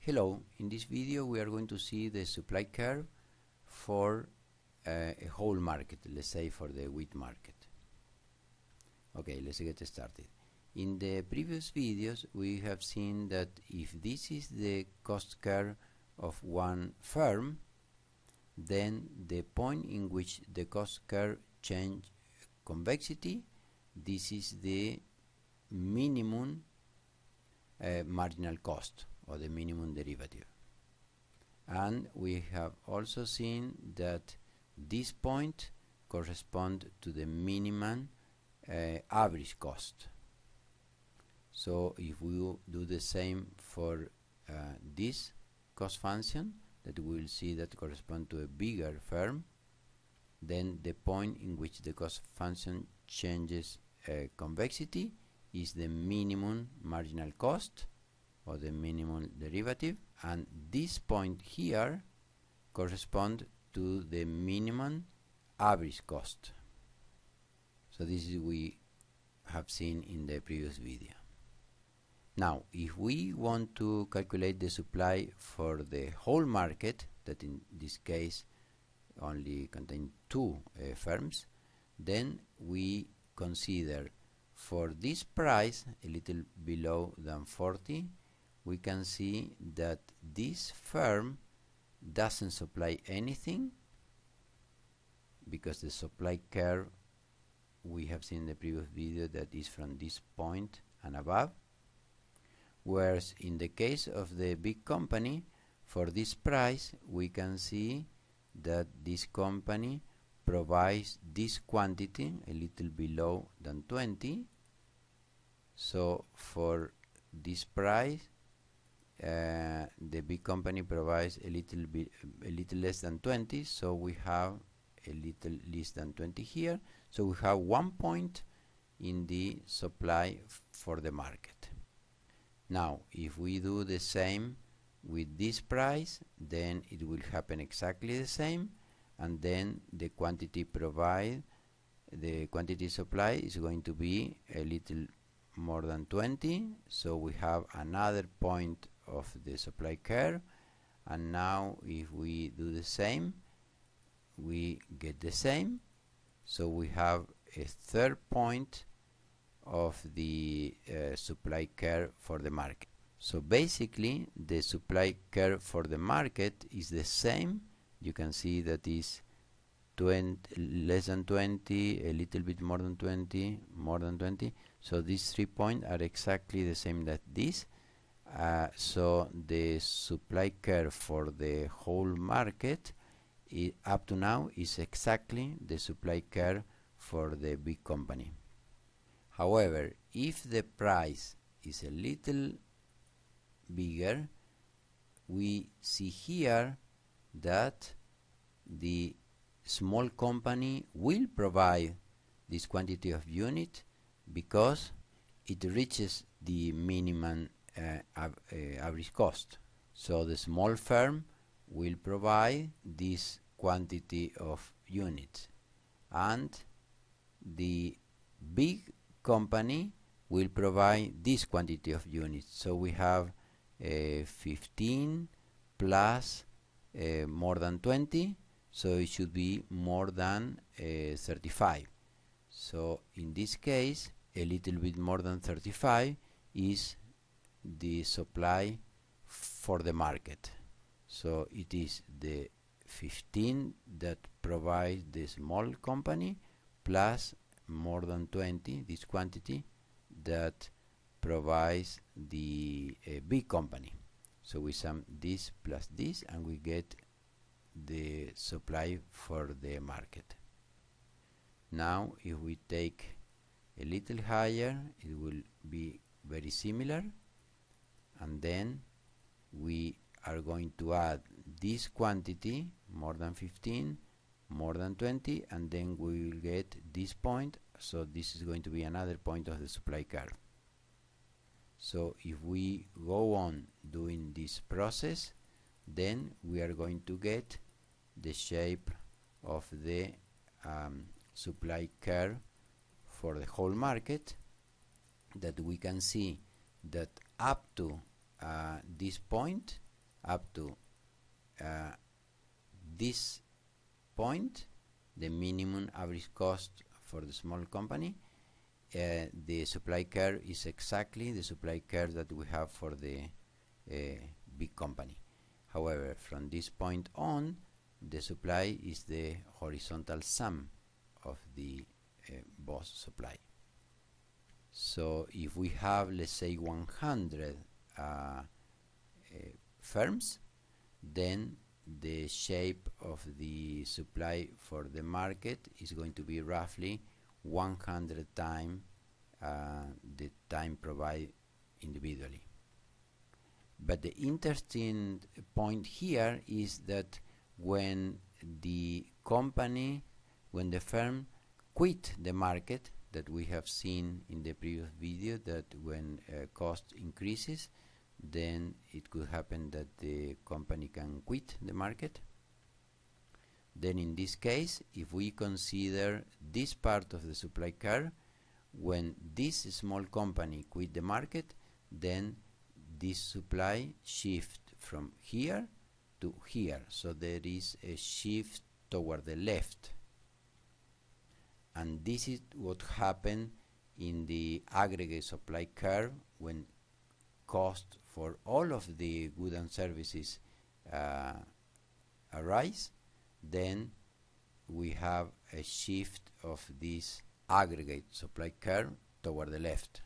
Hello, in this video we are going to see the supply curve for a whole market, let's say for the wheat market. Okay, let's get started. In the previous videos we have seen that if this is the cost curve of one firm, then the point in which the cost curve change convexity, this is the minimum marginal cost or the minimum derivative. And we have also seen that this point corresponds to the minimum average cost. So if we do the same for this cost function, that we will see that correspond to a bigger firm, then the point in which the cost function changes convexity is the minimum marginal cost or the minimum derivative, and this point here corresponds to the minimum average cost. So this is we have seen in the previous video. Now if we want to calculate the supply for the whole market, that in this case only contain two firms, then we consider for this price a little below than 40, we can see that this firm doesn't supply anything because the supply curve we have seen in the previous video that is from this point and above, whereas in the case of the big company, for this price we can see that this company provides this quantity a little below than 20. So for this price the big company provides a little less than 20, so we have a little less than 20 here. So we have 1 point in the supply for the market. Now if we do the same with this price, then it will happen exactly the same, and then the quantity supply is going to be a little more than 20, so we have another point of the supply curve. And now if we do the same, we get the same, so we have a third point of the supply curve for the market. So basically the supply curve for the market is the same. You can see that is 20, less than 20, a little bit more than 20, more than 20. So these 3 points are exactly the same that this. So the supply curve for the whole market up to now is exactly the supply curve for the big company. However, if the price is a little bigger, we see here that the small company will provide this quantity of unit because it reaches the minimum average cost. So the small firm will provide this quantity of units, and the big company will provide this quantity of units. So we have 15 plus more than 20, so it should be more than 35. So in this case a little bit more than 35 is the supply for the market. So it is the 15 that provides the small company plus more than 20, this quantity that provides the big company. So we sum this plus this and we get the supply for the market. Now if we take a little higher, it will be very similar, and then we are going to add this quantity more than 15, more than 20, and then we will get this point. So this is going to be another point of the supply curve. So if we go on doing this process, then we are going to get the shape of the supply curve for the whole market, that we can see that up to this point up to this point, the minimum average cost for the small company, the supply curve is exactly the supply curve that we have for the big company. However, from this point on, the supply is the horizontal sum of the both supply. So if we have, let's say, 100 firms, then the shape of the supply for the market is going to be roughly 100 times the time provided individually. But the interesting point here is that when the company, when the firm quit the market, that we have seen in the previous video, that when cost increases, then it could happen that the company can quit the market. Then in this case, if we consider this part of the supply curve, when this small company quit the market, then this supply shift from here to here. So there is a shift toward the left. And this is what happened in the aggregate supply curve when cost for all of the goods and services arise. Then we have a shift of this aggregate supply curve toward the left.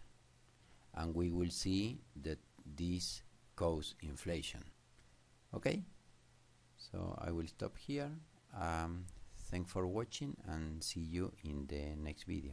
And we will see that this causes inflation. Okay? So I will stop here. Thanks for watching and see you in the next video.